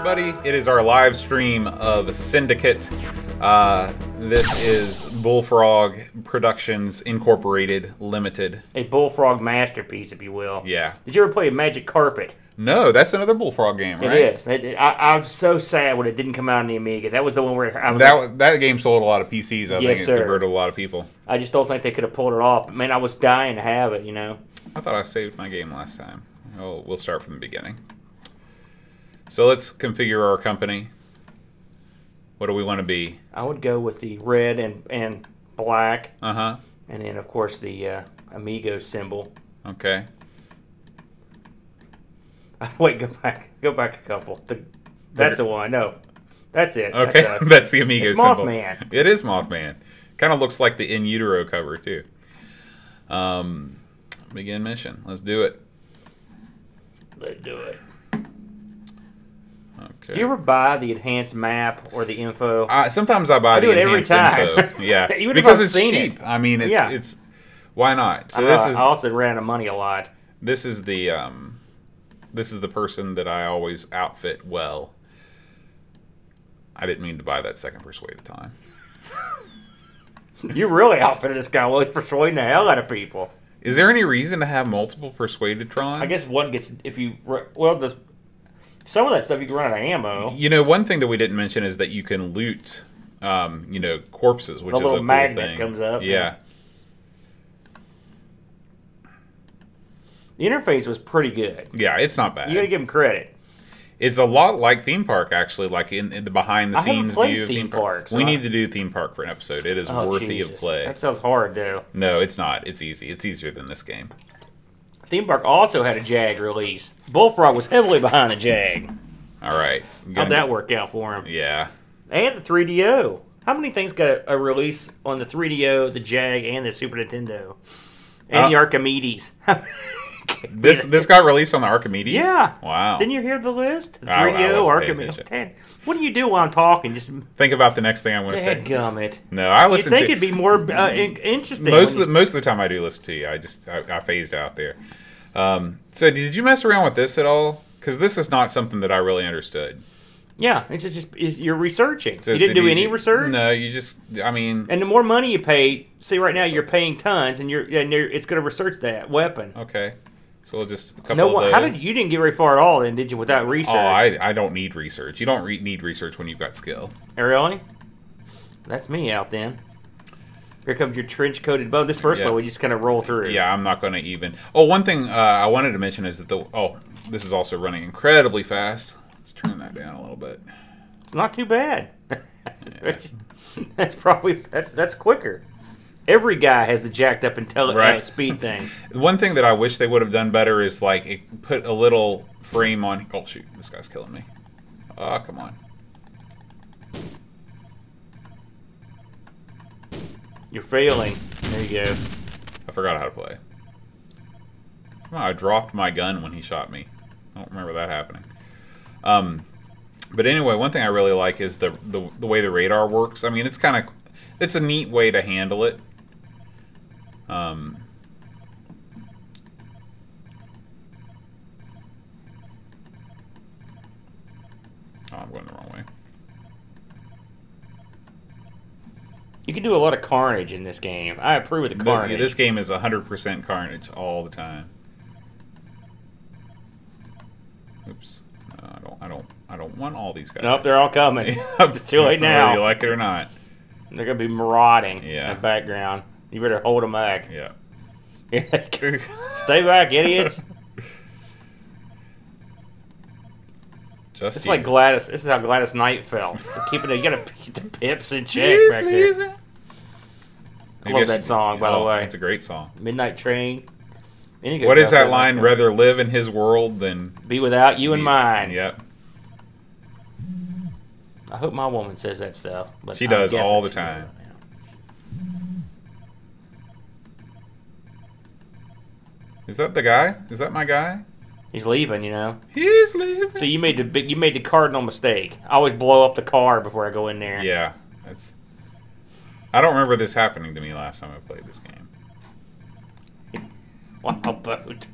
everybody. It is our live stream of Syndicate. This is Bullfrog Productions Incorporated Limited. A Bullfrog masterpiece, if you will. Yeah. Did you ever play Magic Carpet? No, that's another Bullfrog game, right? It is. I was so sad when it didn't come out on the Amiga. That was the one where I was that game sold a lot of PCs. I think it converted a lot of people. I just don't think they could have pulled it off. But, man, I was dying to have it, you know. I thought I saved my game last time. Oh, we'll start from the beginning. So let's configure our company. What do we want to be? I would go with the red and black. Uh-huh. And then, of course, the Amigos symbol. Okay. Wait, go back a couple. That's the one. No, that's it. Okay, that's the Amigos symbol. Mothman. It is Mothman. Kind of looks like the In Utero cover, too. Begin mission. Let's do it. Let's do it. Okay. Do you ever buy the enhanced map or the info? Sometimes I buy the enhanced info. Yeah, even because if I've it's seen cheap. it. I mean, it's why not? So I also ran out of money a lot. This is the person that I always outfit well. I didn't mean to buy that second persuaded time. You really outfitted this guy. Well, he's persuading the hell out of people. Is there any reason to have multiple persuaded trons? I guess one gets some of that stuff you can run out of ammo. You know, one thing that we didn't mention is that you can loot, you know, corpses, which is a cool thing. The little magnet comes up. Yeah. The interface was pretty good. Yeah, it's not bad. You got to give him credit. It's a lot like Theme Park, actually, like in the behind-the-scenes view of Theme Park. We need to do Theme Park for an episode. It is worthy of play. That sounds hard, though. No, it's not. It's easy. It's easier than this game. Theme Park also had a JAG release. Bullfrog was heavily behind the JAG. All right. How'd that work out for him? Yeah. And the 3DO. How many things got a release on the 3DO, the JAG, and the Super Nintendo? And the Archimedes. This got released on the Archimedes? Yeah. Wow. Didn't you hear the list? The 3DO, Archimedes. What do you do while I'm talking? Just think about the next thing I'm going to say. Dadgummit. No, I listen to... You think it'd be more interesting. Most of the time I do listen to you. I phased out there. So did you mess around with this at all? Because this is not something that I really understood. Yeah, you're researching. So you didn't do any research? No, you just, I mean... And the more money you pay, see right now you're paying tons, and it's going to research that weapon. Okay. So we'll just a couple of those. How did you didn't get very far at all then, did you, without research? Oh, I don't need research. You don't need research when you've got skill. Really? That's me out then. Here comes your trench-coated bow. This first one we just kind of roll through. Yeah, I'm not going to even... Oh, one thing I wanted to mention is that this is also running incredibly fast. Let's turn that down a little bit. It's not too bad. That's quicker. Every guy has the jacked up intelligence speed thing. One thing that I wish they would have done better is like put a little frame on. Oh shoot, this guy's killing me. Oh, come on. You're failing. There you go. I forgot how to play. Somehow I dropped my gun when he shot me. I don't remember that happening. But anyway, one thing I really like is the way the radar works. I mean, it's a neat way to handle it. Oh, I'm going the wrong way. You can do a lot of carnage in this game. I approve of the carnage. This game is 100% carnage all the time. Oops. No, I don't want all these guys. Nope, they're all coming. It's too late now. Whether you like it or not. They're going to be marauding in the background. You better hold them back. Yeah. Stay back, idiots. It's like Gladys. This is how Gladys Knight felt. So you got to keep the pips in check back there. I love that song, by the way. It's a great song. Midnight Train. What is that line? Rather live in his world than be without you and mine. Yep. I hope my woman says that stuff. But she does all the time. Is that the guy? Is that my guy? He's leaving, you know. He's leaving. So you made the cardinal mistake. I always blow up the car before I go in there. Yeah, I don't remember this happening to me last time I played this game. Wow, boat.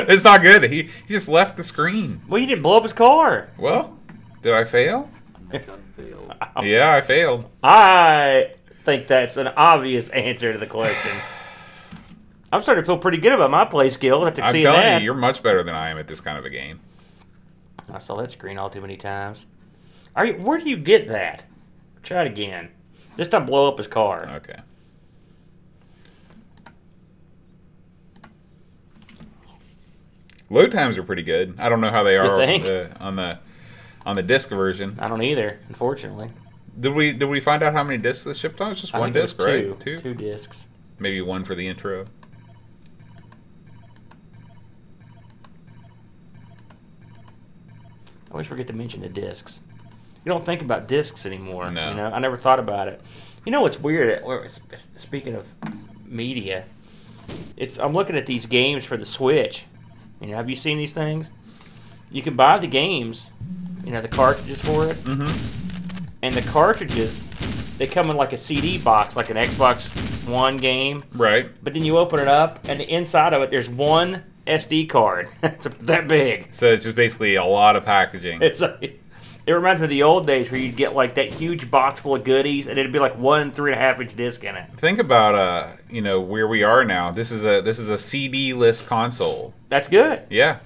It's not good. He just left the screen. Well, you didn't blow up his car. Well, did I fail? Yeah, I failed. I think that's an obvious answer to the question. I'm starting to feel pretty good about my play skill. I'm telling you, you're much better than I am at this kind of a game. I saw that screen all too many times. Where do you get that? Try it again. This time blow up his car. Okay. Load times are pretty good. I don't know how they are on the disc version. I don't either, unfortunately. Did we find out how many discs this shipped on? It's just one disc, right? Two discs. Maybe one for the intro. I always forget to mention the discs. You don't think about discs anymore. No. You know, I never thought about it. You know what's weird? Speaking of media, I'm looking at these games for the Switch. You know, have you seen these things? You can buy the games, you know, the cartridges for it. Mm-hmm. And the cartridges, they come in like a CD box, like an Xbox One game. Right. But then you open it up, and inside of it, there's one SD card. It's that big. So it's just basically a lot of packaging. It reminds me of the old days where you'd get like that huge box full of goodies, and it'd be like 1 3.5-inch disc in it. Think about you know, where we are now. This is a CD-less console. That's good. Yeah.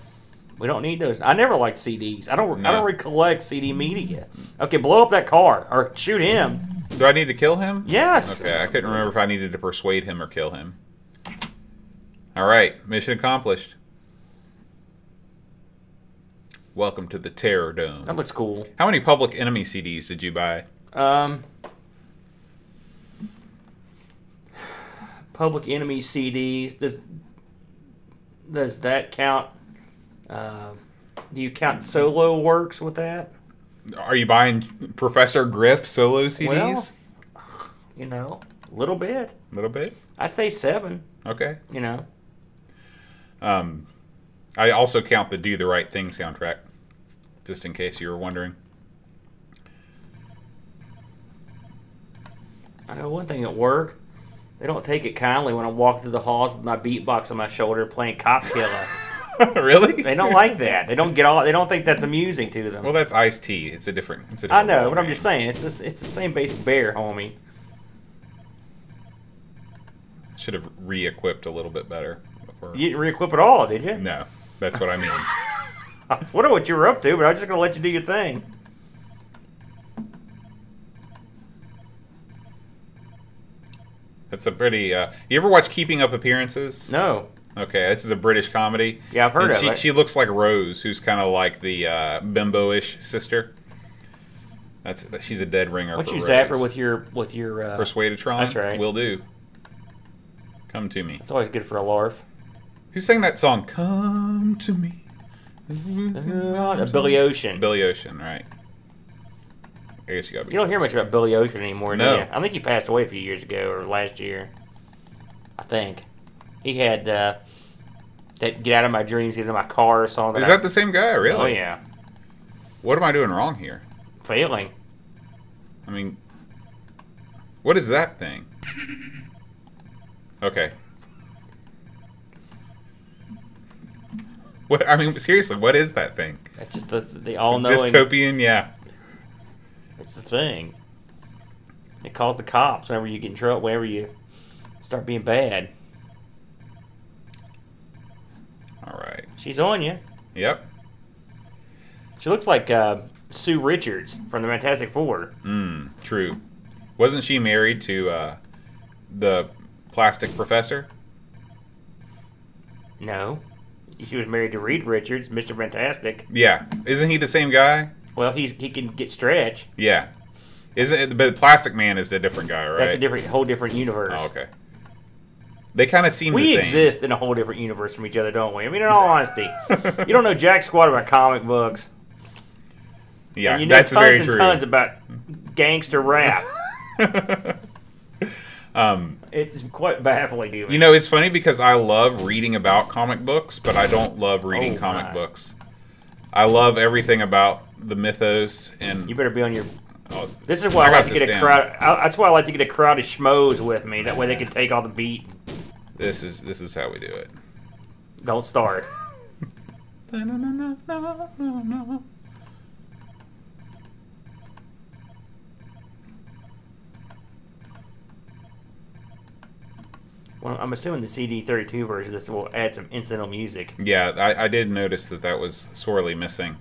We don't need those. I never liked CDs. I don't recollect CD media. Okay, blow up that car or shoot him. Do I need to kill him? Yes. Okay, I couldn't remember if I needed to persuade him or kill him. All right, mission accomplished. Welcome to the Terror Dome. That looks cool. How many Public Enemy CDs did you buy? Public Enemy CDs. Does that count? Do you count solo works with that? Are you buying Professor Griff solo CDs? Well, you know, a little bit. A little bit? I'd say 7. Okay. You know. I also count the Do the Right Thing soundtrack, just in case you were wondering. I know one thing at work. They don't take it kindly when I walk through the halls with my beatbox on my shoulder playing Cop Killer. Really? They don't like that. They don't They don't think that's amusing to them. Well, that's Ice-T. It's a different. I know, but I'm just saying it's the same basic bear, homie. Should have re-equipped a little bit better. You didn't re-equip it all, did you? No, that's what I mean. I was wondering what you were up to, but I was just going to let you do your thing. That's a pretty... you ever watch Keeping Up Appearances? No. Okay, this is a British comedy. Yeah, I've heard of it. She looks like Rose, who's kind of like the bimbo-ish sister. She's a dead ringer. Why don't you Rose. zap her with your Persuadatron? That's right. Will do. Come to me. It's always good for a larf. Who sang that song? Come to me. Billy Ocean. Billy Ocean, right. I guess you don't hear much about Billy Ocean anymore, do No. you? I think he passed away a few years ago, or last year. I think. He had that Get Out of My Dreams, Get Out of My Car song. Is that the same guy, really? Oh, yeah. What am I doing wrong here? Failing. I mean, what is that thing? Okay. What? I mean, seriously, what is that thing? That's just the all-knowing... Dystopian, yeah. It's the thing. It calls the cops whenever you get in trouble, whenever you start being bad. All right. She's on you. Yep. She looks like Sue Richards from the Fantastic Four. True. Wasn't she married to the plastic professor? No. She was married to Reed Richards, Mr. Fantastic. Yeah. Isn't he the same guy? Well, he can get stretch. Yeah. Isn't it? But Plastic Man is the different guy, right? That's a whole different universe. Oh, okay. They kind of seem the same. We exist in a whole different universe from each other, don't we? I mean, in all honesty, you don't know jack squat about comic books. Yeah, and you know that's very true. Tons about gangster rap. It's quite baffling to me. You know, it's funny because I love reading about comic books, but I don't love reading comic books. I love everything about the mythos, and you better be on your. This is why I like to get a crowd. That's why I like to get a crowd of schmoes with me. That way they can take all the beat. This is how we do it. Don't start. Well, I'm assuming the CD32 version, this will add some incidental music. Yeah, I did notice that was sorely missing.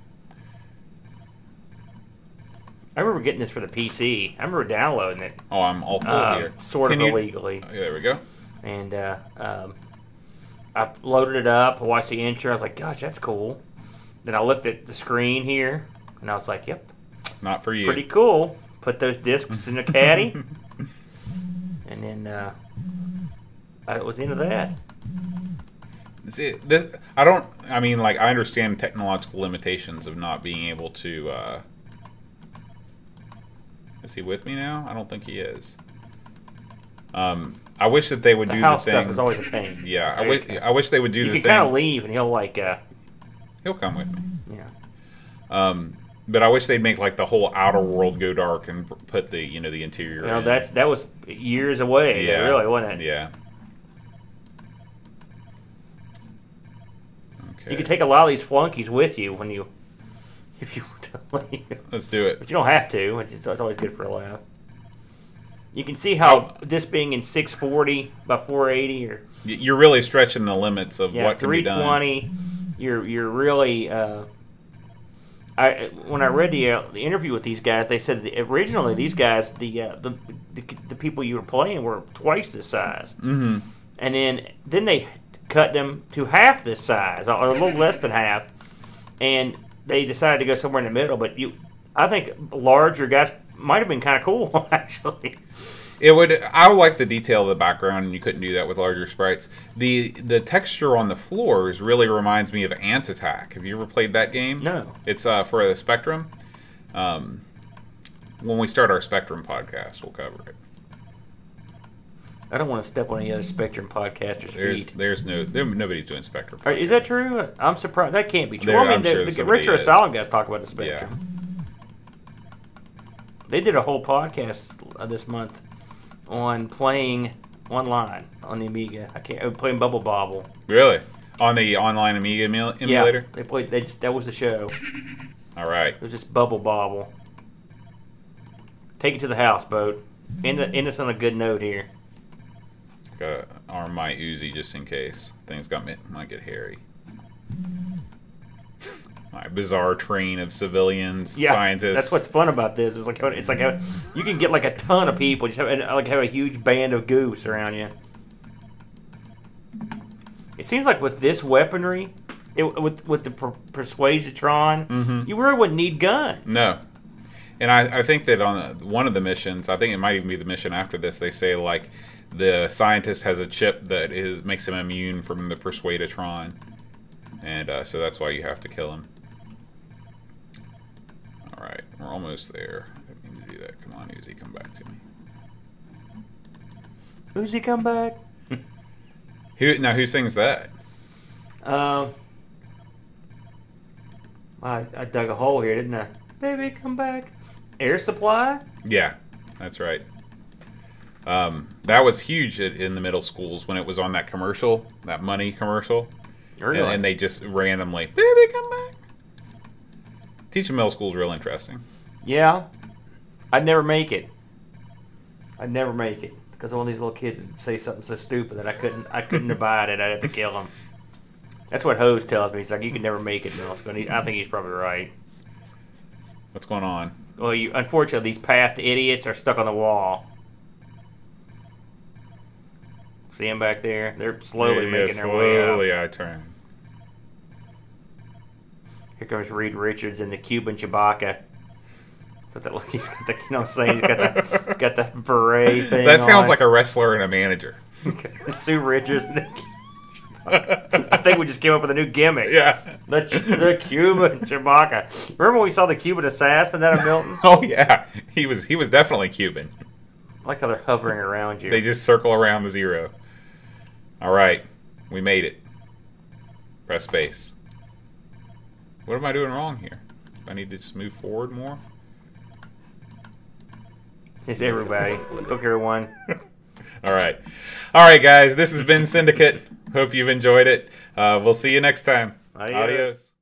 I remember getting this for the PC. I remember downloading it. Oh, I'm all full here. Sort of illegally. Oh, there we go. And I loaded it up, watched the intro. I was like, gosh, that's cool. Then I looked at the screen here, and I was like, yep. Not for you. Pretty cool. Put those discs in a caddy. And then I was into that. See, I mean, like, I understand technological limitations of not being able to, is he with me now? I don't think he is. I wish that they would do the house thing. Stuff is always a pain. Yeah, I wish they would do the thing. You can kind of leave, and he'll like. He'll come with me. Yeah. But I wish they'd make like the whole outer world go dark and put the the interior. You know, in. that was years away. Yeah, really, wasn't it? Yeah. Okay. You can take a lot of these flunkies with you if you want to leave. Let's do it. But you don't have to. It's always good for a laugh. You can see how this being in 640 by 480, or you're really stretching the limits of what can be done. 320. You're really. When I read the interview with these guys, they said that originally these guys, the people you were playing were twice this size, and then they cut them to half this size, or a little less than half, and they decided to go somewhere in the middle. But I think larger guys might have been kind of cool, actually. I would like the detail of the background, and you couldn't do that with larger sprites. The texture on the floors really reminds me of Ant Attack. Have you ever played that game? No. It's for the Spectrum. When we start our Spectrum podcast, we'll cover it. I don't want to step on any other Spectrum podcasters' feet. Nobody's doing Spectrum. Is that true? I'm surprised. That can't be true. The Retro Asylum guys talk about the Spectrum. Yeah. They did a whole podcast this month on playing online on the Amiga. Playing Bubble Bobble. Really? On the online Amiga emulator? Yeah, that was the show. All right. It was just Bubble Bobble. Take it to the house, Boat. End us on a good note here. Gotta arm my Uzi just in case things might get hairy. My bizarre train of civilians, scientists. That's what's fun about this. It's like you can get like a ton of people. Just have a huge band of goose around you. It seems like with this weaponry, with the Persuasitron, you really wouldn't need guns. No. And I think that on one of the missions, I think it might even be the mission after this, they say like the scientist has a chip that makes him immune from the Persuadatron. And so that's why you have to kill him. Alright, we're almost there. I didn't mean to do that. Come on, Uzi, come back to me. Uzi, come back. Who sings that? I dug a hole here, didn't I? Baby, come back. Air Supply? Yeah, that's right. That was huge in the middle schools when it was on that commercial, that money commercial. Really? And they just randomly, baby, come back. Teaching middle school is real interesting. Yeah. I'd never make it. Because all these little kids would say something so stupid that I couldn't abide it. I'd have to kill them. That's what Hose tells me. He's like, you can never make it in middle school. I think he's probably right. What's going on? Well, unfortunately, these path idiots are stuck on the wall. See them back there? They're slowly making their way up. Slowly I turn. Here comes Reed Richards and the Cuban Chewbacca. So he's got the, you know what I'm saying? He's got the beret thing. That sounds like a wrestler and a manager. Sue Richards and the Chewbacca. I think we just came up with a new gimmick. Yeah. The Cuban Chewbacca. Remember when we saw the Cuban assassin out of Milton? Oh yeah, he was definitely Cuban. I like how they're hovering around you. They just circle around the zero. All right, we made it. Press space. What am I doing wrong here? I need to just move forward more. Just everybody. Look, everyone. All right, guys. This has been Syndicate. Hope you've enjoyed it. We'll see you next time. Adios.